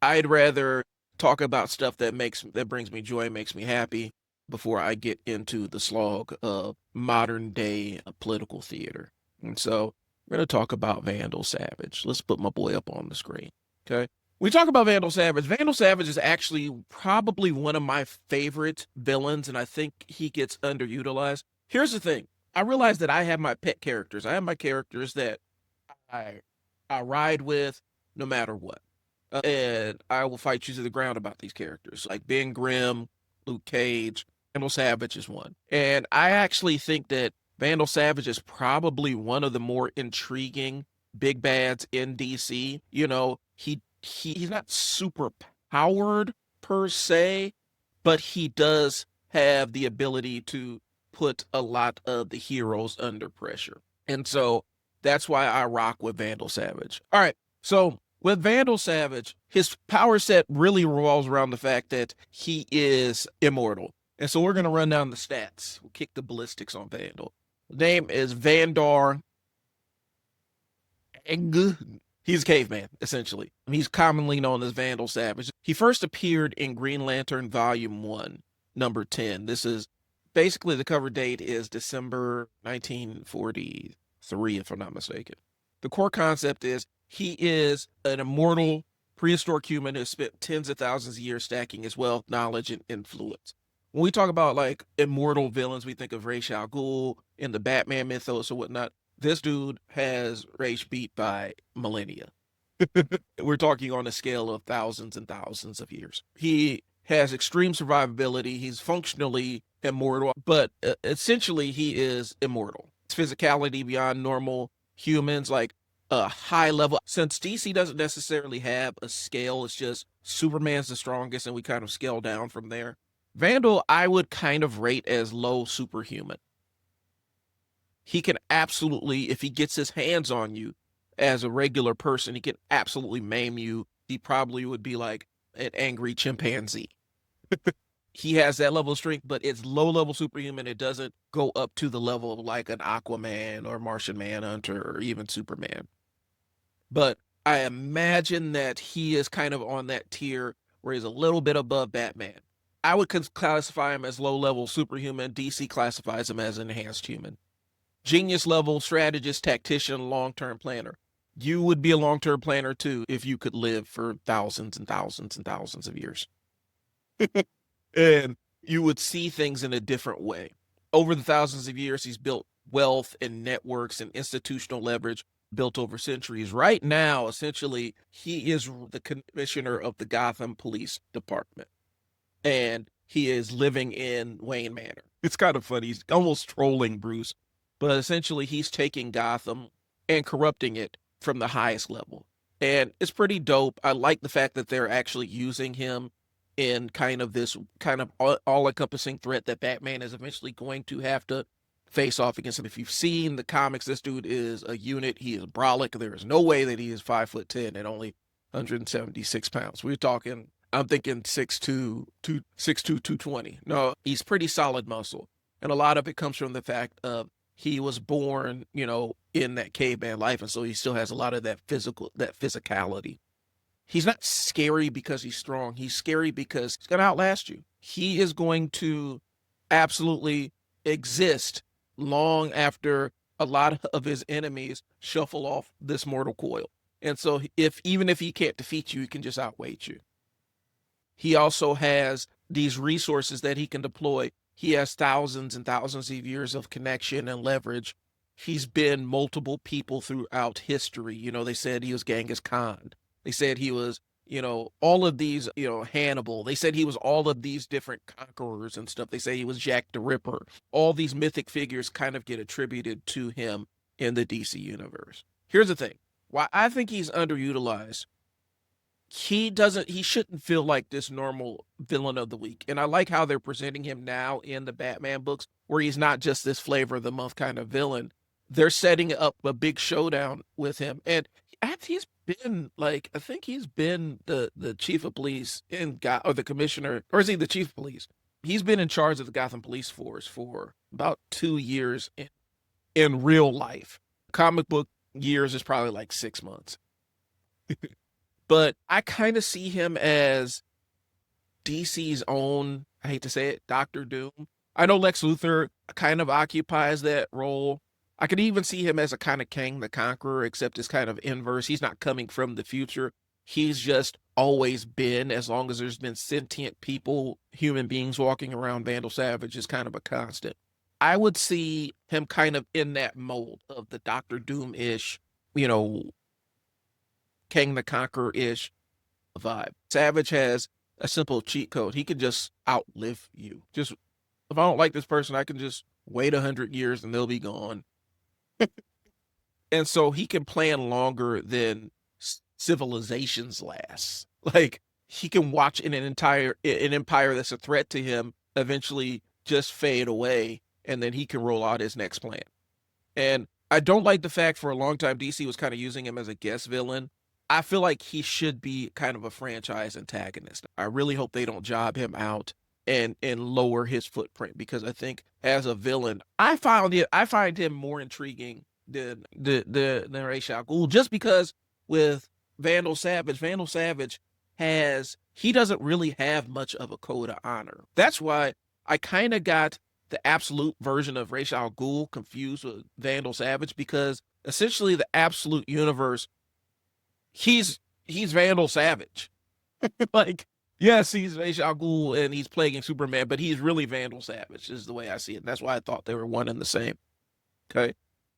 I'd rather talk about stuff that brings me joy, makes me happy, before I get into the slog of modern day political theater. And so we're going to talk about Vandal Savage. Let's put my boy up on the screen. Okay. We talk about Vandal Savage. Vandal Savage is actually probably one of my favorite villains, and I think he gets underutilized. Here's the thing. I realize that I have my pet characters. I have my characters that I I ride with no matter what. And I will fight you to the ground about these characters, like Ben Grimm, Luke Cage, Vandal Savage is one. And I actually think that Vandal Savage is probably one of the more intriguing big bads in DC. He's not super powered per se, but he does have the ability to put a lot of the heroes under pressure. And so that's why I rock with Vandal Savage. All right. So with Vandal Savage, his power set really revolves around the fact that he is immortal. And so we're going to run down the stats. We'll kick the ballistics on Vandal. The name is Vandar Adg. He's a caveman, essentially. He's commonly known as Vandal Savage. He first appeared in Green Lantern Volume 1, number 10. This is basically the cover date is December 1943, if I'm not mistaken. The core concept is he is an immortal prehistoric human who spent tens of thousands of years stacking his wealth, knowledge, and influence. When we talk about like immortal villains, we think of Ra's al Ghul in the Batman mythos or whatnot. This dude has rage beat by millennia. We're talking on a scale of thousands and thousands of years. He has extreme survivability. He's functionally immortal, but essentially he is immortal. His physicality beyond normal humans, like a high level. Since DC doesn't necessarily have a scale, it's just Superman's the strongest, and we kind of scale down from there. Vandal, I would kind of rate as low superhuman. He can absolutely, if he gets his hands on you as a regular person, he can absolutely maim you. He probably would be like an angry chimpanzee. He has that level of strength, but it's low level superhuman. It doesn't go up to the level of like an Aquaman or Martian Manhunter or even Superman. But I imagine that he is kind of on that tier where he's a little bit above Batman. I would classify him as low level superhuman. DC classifies him as enhanced human. Genius level strategist, tactician, long term planner. You would be a long term planner too if you could live for thousands and thousands and thousands of years. And you would see things in a different way. Over the thousands of years, he's built wealth and networks and institutional leverage built over centuries. Right now, essentially, he is the commissioner of the Gotham Police Department. And he is living in Wayne Manor. It's kind of funny. He's almost trolling Bruce, but essentially, he's taking Gotham and corrupting it from the highest level. And it's pretty dope. I like the fact that they're actually using him in kind of this kind of all encompassing threat that Batman is eventually going to have to face off against him. If you've seen the comics, this dude is a unit. He is brolic. There is no way that he is 5'10" and only 176 pounds. We're talking, I'm thinking 6'2", 220. No, he's pretty solid muscle. And a lot of it comes from the fact of he was born, in that caveman life. And so he still has a lot of that physicality. He's not scary because he's strong. He's scary because he's going to outlast you. He is going to absolutely exist long after a lot of his enemies shuffle off this mortal coil. And so even if he can't defeat you, he can just outweigh you. He also has these resources that he can deploy. He has thousands and thousands of years of connection and leverage. He's been multiple people throughout history. They said he was Genghis Khan. They said he was, all of these, Hannibal. They said he was all of these different conquerors and stuff. They say he was Jack the Ripper. All these mythic figures kind of get attributed to him in the DC universe. Here's the thing. Why I think he's underutilized, he shouldn't feel like this normal villain of the week. And I like how they're presenting him now in the Batman books, where he's not just this flavor of the month kind of villain. They're setting up a big showdown with him. And he's been like, I think he's been the chief of police or the commissioner, or is he the chief of police? He's been in charge of the Gotham Police Force for about 2 years in real life. Comic book years is probably like 6 months. But I kind of see him as DC's own, I hate to say it, Doctor Doom. I know Lex Luthor kind of occupies that role. I could even see him as a kind of Kang the Conqueror, except it's kind of inverse. He's not coming from the future. He's just always been, as long as there's been sentient people, human beings walking around, Vandal Savage is kind of a constant. I would see him kind of in that mold of the Doctor Doom ish, you know, Kang the Conqueror ish vibe. Savage has a simple cheat code. He can just outlive you. Just if I don't like this person, I can just wait 100 years and they'll be gone. And so he can plan longer than civilizations last. Like he can watch an empire that's a threat to him eventually just fade away, and then he can roll out his next plan. And I don't like the fact for a long time DC was kind of using him as a guest villain. I feel like he should be kind of a franchise antagonist. I really hope they don't job him out and lower his footprint, because I think as a villain, I find him more intriguing than Ra's al Ghul, just because with Vandal Savage he doesn't really have much of a code of honor. That's why I kind of got the absolute version of Ra's al Ghul confused with Vandal Savage, because essentially the absolute universe, he's Vandal Savage. Like, yes, he's Ra's al Ghul and he's plaguing Superman, but he's really Vandal Savage is the way I see it. And that's why I thought they were one and the same. Okay.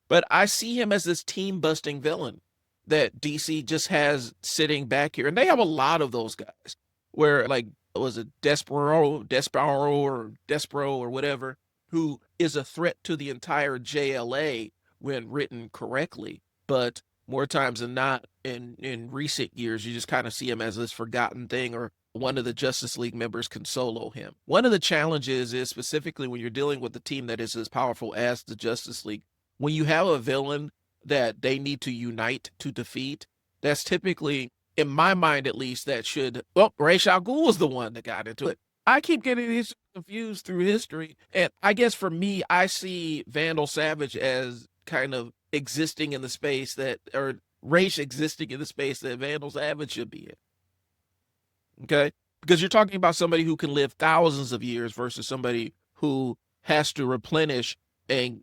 But I see him as this team busting villain that DC just has sitting back here. And they have a lot of those guys where, like, was it Despero or Despero or whatever, who is a threat to the entire JLA when written correctly. But more times than not, in recent years, you just kind of see him as this forgotten thing, or one of the Justice League members can solo him. One of the challenges is, specifically when you're dealing with a team that is as powerful as the Justice League, when you have a villain that they need to unite to defeat, that's typically, in my mind at least, that should, well, Ra's al Ghul was the one that got into it. I keep getting these confused through history. And I guess for me, I see Vandal Savage as kind of existing in the space that, or Ra's existing in the space that Vandal Savage should be in. Okay? Because you're talking about somebody who can live thousands of years versus somebody who has to replenish and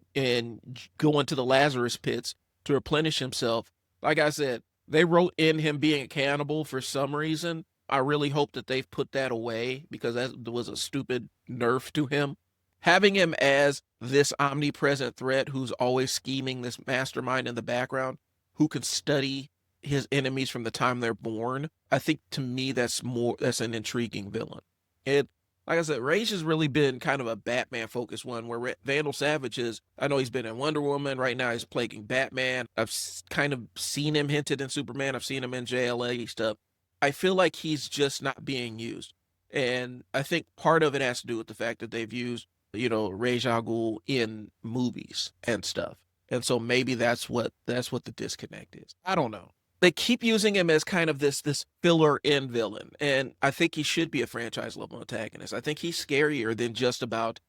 go into the Lazarus pits to replenish himself. Like I said, they wrote in him being a cannibal for some reason. I really hope that they've put that away, because that was a stupid nerf to him. Having him as this omnipresent threat who's always scheming, this mastermind in the background who can study his enemies from the time they're born, I think to me that's an intriguing villain. And like I said, Rage has really been kind of a Batman focused one, where Vandal Savage is, I know he's been in Wonder Woman, right now he's plaguing Batman. I've kind of seen him hinted in Superman, I've seen him in JLA stuff. I feel like he's just not being used. And I think part of it has to do with the fact that they've used, Ra's al Ghul in movies and stuff. And so maybe that's what the disconnect is. I don't know. They keep using him as kind of this filler in villain, and I think he should be a franchise level antagonist. I think he's scarier than just about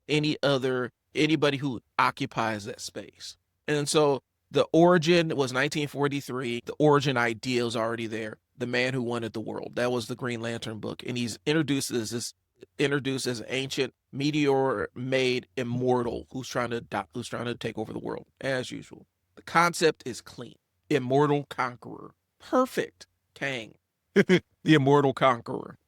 anybody who occupies that space. And so the origin was 1943. The origin idea is already there. The man who wanted the world. That was the Green Lantern book, and he's introduced as an ancient meteor made immortal who's trying to take over the world as usual. The concept is clean. Immortal conqueror. Perfect. Kang. The immortal conqueror.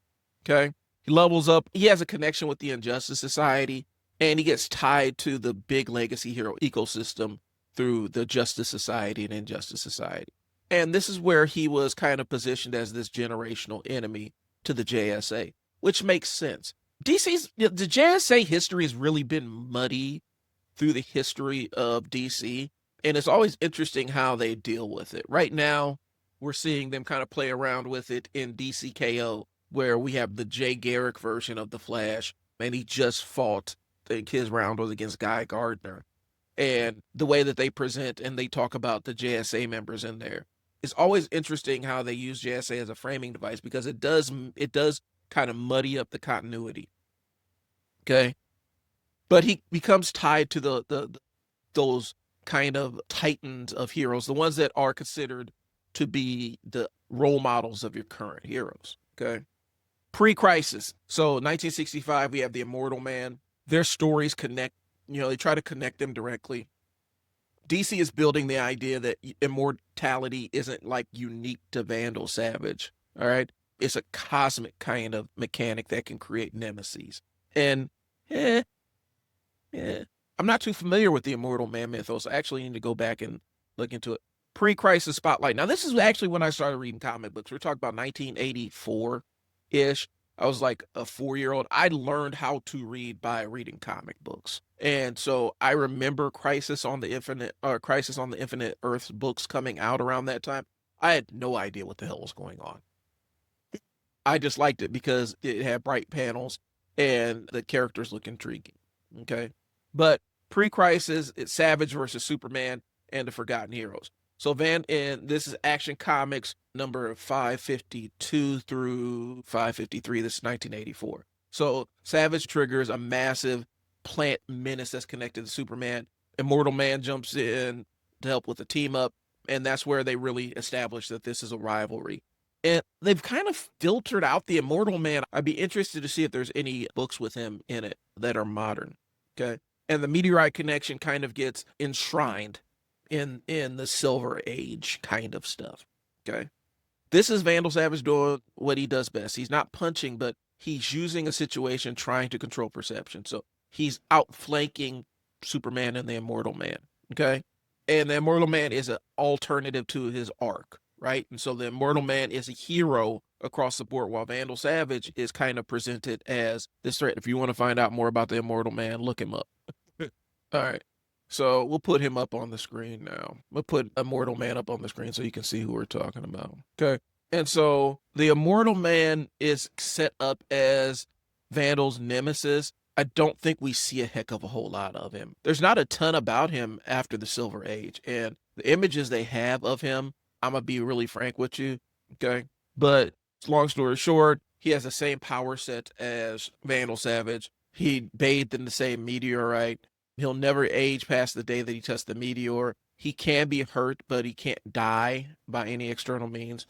Okay. He levels up. He has a connection with the Injustice Society, and he gets tied to the big legacy hero ecosystem through the Justice Society and Injustice Society. And this is where he was kind of positioned as this generational enemy to the JSA, which makes sense. The JSA history has really been muddy through the history of DC. And it's always interesting how they deal with it. Right now, we're seeing them kind of play around with it in DCKO, where we have the Jay Garrick version of the Flash, and he just fought, I think his round was against Guy Gardner. And the way that they present and they talk about the JSA members in there, it's always interesting how they use JSA as a framing device, because it does kind of muddy up the continuity. Okay? But he becomes tied to those kind of titans of heroes, the ones that are considered to be the role models of your current heroes. Okay. Pre-crisis. So 1965, we have the Immortal Man. Their stories connect, they try to connect them directly. DC is building the idea that immortality isn't like unique to Vandal Savage. All right. It's a cosmic kind of mechanic that can create nemesis. And eh, I'm not too familiar with the Immortal Man mythos. I actually need to go back and look into it. Pre-crisis spotlight. Now, this is actually when I started reading comic books. We're talking about 1984-ish. I was like a 4-year-old. I learned how to read by reading comic books. And so I remember Crisis on the Infinite Earths books coming out around that time. I had no idea what the hell was going on. I just liked it because it had bright panels and the characters look intriguing. Okay. But pre-crisis, it's Savage versus Superman and the Forgotten Heroes. So and this is Action Comics number 552 through 553. This is 1984. So Savage triggers a massive plant menace that's connected to Superman. Immortal Man jumps in to help with the team up, and that's where they really establish that this is a rivalry. And they've kind of filtered out the Immortal Man. I'd be interested to see if there's any books with him in it that are modern. Okay. And the meteorite connection kind of gets enshrined in the Silver Age kind of stuff. Okay. This is Vandal Savage doing what he does best. He's not punching, but he's using a situation trying to control perception. So he's outflanking Superman and the Immortal Man. Okay. And the Immortal Man is an alternative to his arc, right? And so the Immortal Man is a hero across the board, while Vandal Savage is kind of presented as this threat. If you want to find out more about the Immortal Man, look him up. All right. So we'll put him up on the screen now. We'll put Immortal Man up on the screen so you can see who we're talking about. Okay. And so the Immortal Man is set up as Vandal's nemesis. I don't think we see a heck of a whole lot of him. There's not a ton about him after the Silver Age. And the images they have of him, I'm going to be really frank with you. Okay. But long story short, he has the same power set as Vandal Savage. He bathed in the same meteorite. He'll never age past the day that he touched the meteor. He can be hurt, but he can't die by any external means.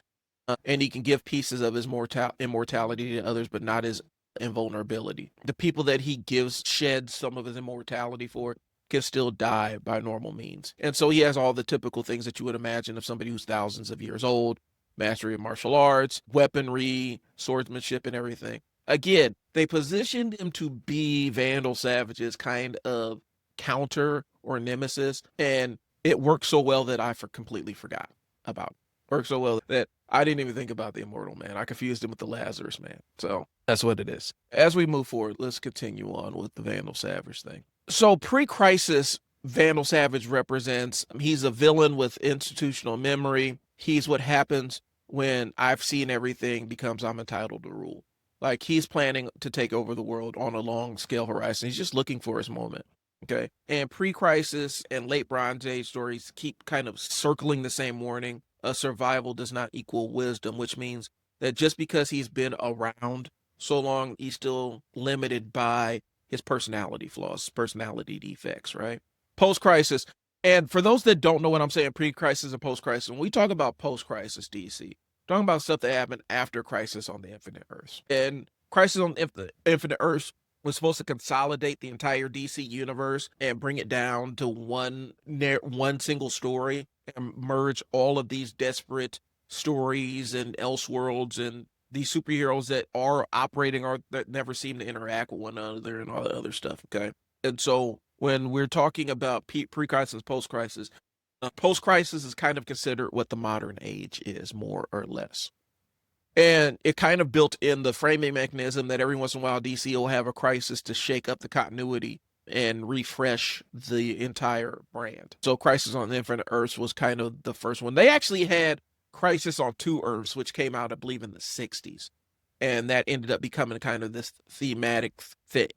And he can give pieces of his immortality to others, but not his invulnerability. The people that he sheds some of his immortality for can still die by normal means. And so he has all the typical things that you would imagine of somebody who's thousands of years old: mastery of martial arts, weaponry, swordsmanship, and everything. Again, they positioned him to be Vandal Savage's kind of counter or nemesis, and it worked so well that I completely forgot about it. Worked so well that I didn't even think about the Immortal Man. I confused him with the Lazarus Man. So that's what it is. As we move forward, let's continue on with the Vandal Savage thing. So pre-crisis, Vandal Savage represents, he's a villain with institutional memory. He's what happens when I've seen everything becomes I'm entitled to rule. Like, he's planning to take over the world on a long scale horizon. He's just looking for his moment. Okay. And pre-crisis and late Bronze Age stories keep kind of circling the same warning. Survival does not equal wisdom, which means that just because he's been around so long, he's still limited by his personality flaws, personality defects, right? Post-crisis. And for those that don't know what I'm saying, pre-crisis and post-crisis, when we talk about post-crisis DC, talking about stuff that happened after Crisis on the Infinite Earths. And Crisis on the Infinite Earths was supposed to consolidate the entire DC universe and bring it down to one single story and merge all of these desperate stories and Elseworlds and these superheroes that are operating or that never seem to interact with one another and all the other stuff. Okay. And so when we're talking about pre-crisis, post-crisis, post-crisis is kind of considered what the modern age is, more or less. And it kind of built in the framing mechanism that every once in a while DC will have a crisis to shake up the continuity and refresh the entire brand. So Crisis on the Infinite Earths was kind of the first one. They actually had Crisis on Two Earths, which came out, I believe, in the 60s. And that ended up becoming kind of this thematic thing.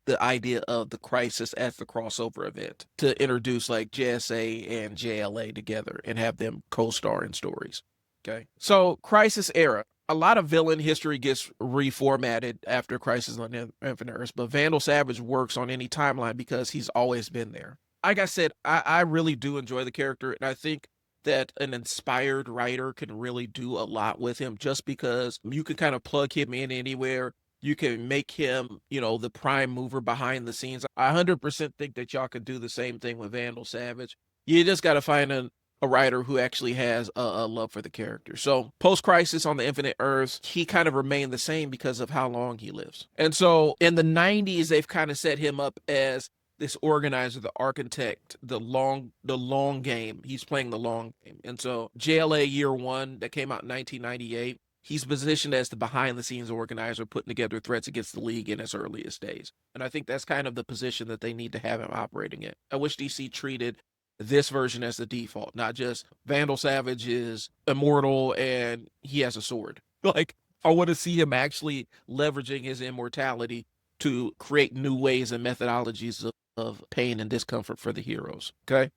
The idea of the Crisis as the crossover event to introduce like JSA and JLA together and have them co-star in stories. Okay. So Crisis era, a lot of villain history gets reformatted after Crisis on Infinite Earths, but Vandal Savage works on any timeline because he's always been there. Like I said, I really do enjoy the character, and I think that an inspired writer can really do a lot with him, just because you can kind of plug him in anywhere. You can make him, the prime mover behind the scenes. I 100% think that y'all could do the same thing with Vandal Savage. You just got to find a writer who actually has a love for the character. So post-crisis on the Infinite Earths, he kind of remained the same because of how long he lives. And so in the 90s, they've kind of set him up as this organizer, the architect, the long game. He's playing the long game. And so JLA Year One, that came out in 1998, he's positioned as the behind-the-scenes organizer, putting together threats against the League in its earliest days. And I think that's kind of the position that they need to have him operating in. I wish DC treated this version as the default, not just Vandal Savage is immortal and he has a sword. Like, I want to see him actually leveraging his immortality to create new ways and methodologies of pain and discomfort for the heroes. Okay.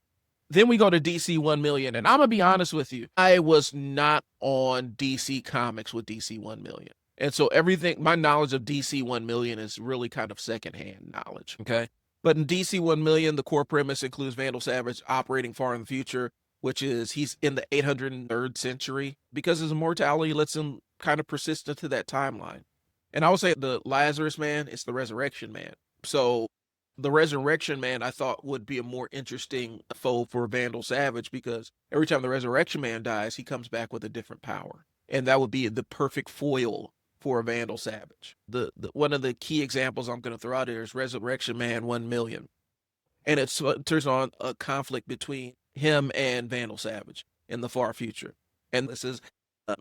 Then we go to DC 1 million. And I'm going to be honest with you, I was not on DC Comics with DC 1 million. And so my knowledge of DC 1 million is really kind of secondhand knowledge. Okay. But in DC 1 million, the core premise includes Vandal Savage operating far in the future, which is he's in the 803rd century because his immortality lets him kind of persist into that timeline. And I would say the Lazarus Man is the Resurrection Man. So the Resurrection Man, I thought, would be a more interesting foe for Vandal Savage, because every time the Resurrection Man dies, he comes back with a different power. And that would be the perfect foil for a Vandal Savage. The one of the key examples I'm going to throw out here is Resurrection Man 1 million. And it centers on a conflict between him and Vandal Savage in the far future. And this is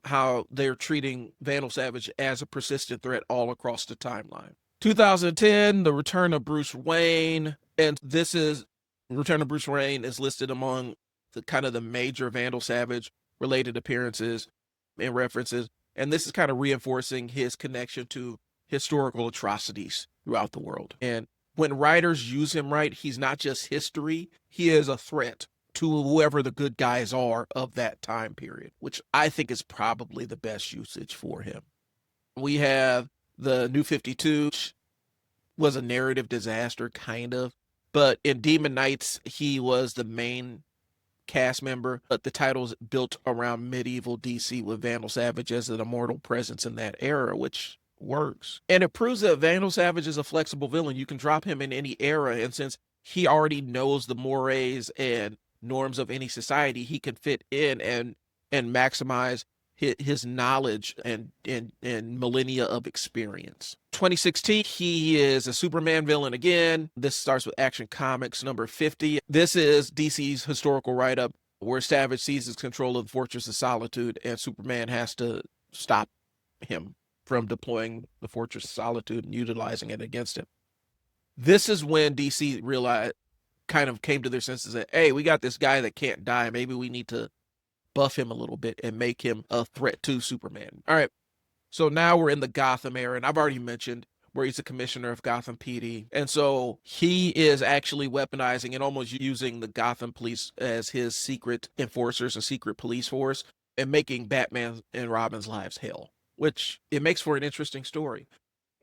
how they're treating Vandal Savage as a persistent threat all across the timeline. 2010, the Return of Bruce Wayne. And this is Return of Bruce Wayne is listed among the kind of the major Vandal Savage related appearances and references. And this is kind of reinforcing his connection to historical atrocities throughout the world. And when writers use him right, he's not just history, he is a threat to whoever the good guys are of that time period, which I think is probably the best usage for him. We have the New 52, which was a narrative disaster, kind of. But in Demon Knights, he was the main cast member, but the title's built around medieval DC with Vandal Savage as an immortal presence in that era, which works. And it proves that Vandal Savage is a flexible villain. You can drop him in any era, and since he already knows the mores and norms of any society, he can fit in and maximize his knowledge and millennia of experience. 2016, he is a Superman villain again. This starts with Action Comics number 50. This is DC's historical write-up where Savage seizes control of the Fortress of Solitude, and Superman has to stop him from deploying the Fortress of Solitude and utilizing it against him. This is when DC realized, kind of came to their senses that, hey, we got this guy that can't die. Maybe we need to buff him a little bit and make him a threat to Superman. All right. So now we're in the Gotham era, and I've already mentioned where he's the commissioner of Gotham PD. And so he is actually weaponizing and almost using the Gotham police as his secret enforcers, a secret police force, and making Batman and Robin's lives hell, which it makes for an interesting story.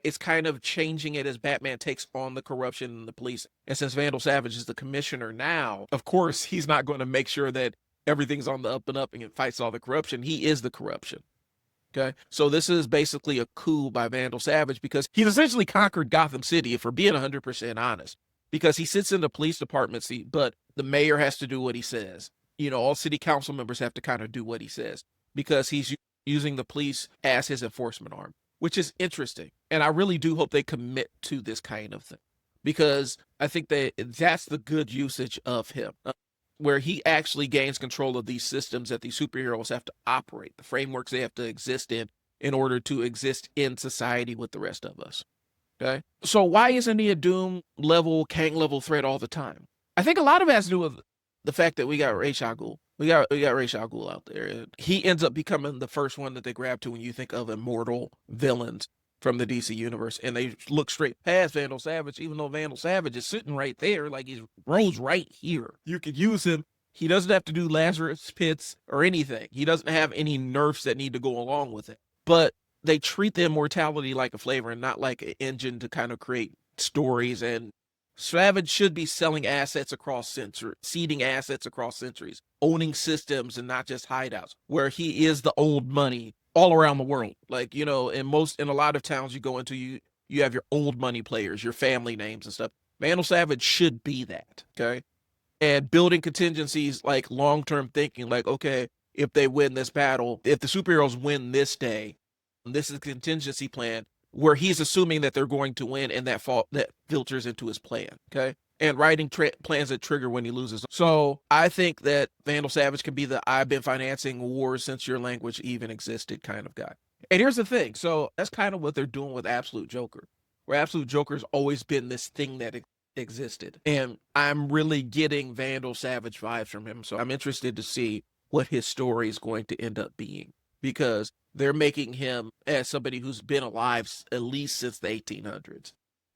It's kind of changing it as Batman takes on the corruption in the police. And since Vandal Savage is the commissioner now, of course, he's not going to make sure that everything's on the up and up and it fights all the corruption. He is the corruption. Okay. So this is basically a coup by Vandal Savage because he's essentially conquered Gotham City, if we're being 100% honest, because he sits in the police department seat, but the mayor has to do what he says. All city council members have to kind of do what he says because he's using the police as his enforcement arm, which is interesting. And I really do hope they commit to this kind of thing because I think that's the good usage of him. Where he actually gains control of these systems that these superheroes have to operate, the frameworks they have to exist in order to exist in society with the rest of us. Okay. So why isn't he a Doom level, Kang level threat all the time? I think a lot of it has to do with the fact that we got Ra's al Ghul. We got Ra's al Ghul out there. And he ends up becoming the first one that they grab to when you think of immortal villains from the DC universe, and they look straight past Vandal Savage, even though Vandal Savage is sitting right there, like he's Rose right here. You could use him. He doesn't have to do Lazarus Pits or anything. He doesn't have any nerfs that need to go along with it. But they treat the immortality like a flavor and not like an engine to kind of create stories and Savage should be selling assets across centuries, seeding assets across centuries, owning systems and not just hideouts, where he is the old money all around the world. Like, you know, in a lot of towns you go into, you have your old money players, your family names and stuff. Vandal Savage should be that. Okay. And building contingencies, like long-term thinking, like, okay, if they win this battle, if the superheroes win this day, this is a contingency plan where he's assuming that they're going to win, and that filters into his plan. Okay. And writing plans that trigger when he loses. So I think that Vandal Savage can be the I've been financing wars since your language even existed kind of guy. And here's the thing. So that's kind of what they're doing with Absolute Joker, where Absolute Joker's always been this thing that existed. And I'm really getting Vandal Savage vibes from him. So I'm interested to see what his story is going to end up being, because they're making him as somebody who's been alive at least since the 1800s,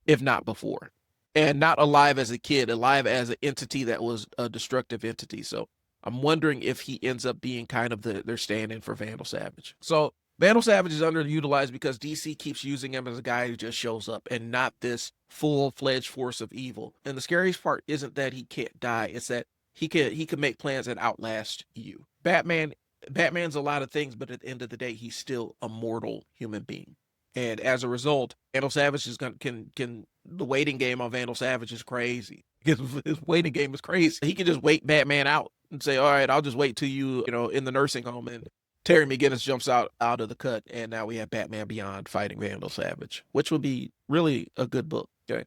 if not before. And not alive as a kid, alive as an entity that was a destructive entity. So I'm wondering if he ends up being kind of their stand-in for Vandal Savage. So Vandal Savage is underutilized because DC keeps using him as a guy who just shows up and not this full-fledged force of evil. And the scariest part isn't that he can't die, it's that he can make plans that outlast you. Batman's a lot of things, but at the end of the day, he's still a mortal human being. And as a result, Vandal Savage is the waiting game on Vandal Savage is crazy. His waiting game is crazy. He can just wait Batman out and say, all right, I'll just wait till you know, in the nursing home, and Terry McGinnis jumps out of the cut, and now we have Batman Beyond fighting Vandal Savage, which will be really a good book. Okay.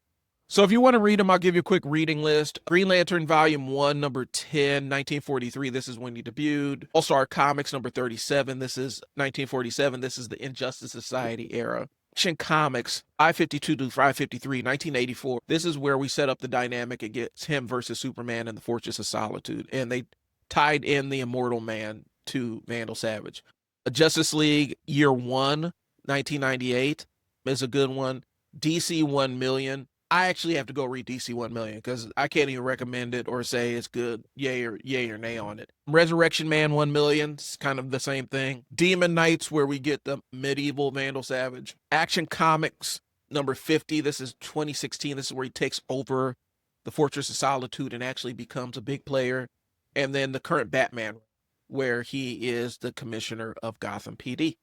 So if you want to read them, I'll give you a quick reading list. Green Lantern Volume 1, number 10, 1943. This is when he debuted. All-Star Comics, number 37. This is 1947. This is the Injustice Society era. Action Comics, 552 to 553, 1984. This is where we set up the dynamic against him versus Superman in the Fortress of Solitude. And they tied in the Immortal Man to Vandal Savage. A Justice League Year 1, 1998 is a good one. DC 1 million. I actually have to go read DC 1 million because I can't even recommend it or say it's good, yay or nay on it. Resurrection Man 1 million, it's kind of the same thing. Demon Knights, where we get the medieval Vandal Savage. Action Comics number 50, this is 2016. This is where he takes over the Fortress of Solitude and actually becomes a big player. And then the current Batman, where he is the commissioner of Gotham PD.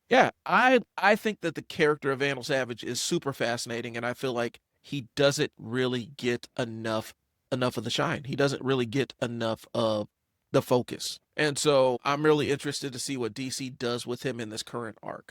Yeah, I think that the character of Vandal Savage is super fascinating, and I feel like he doesn't really get enough of the shine. He doesn't really get enough of the focus. And so I'm really interested to see what DC does with him in this current arc.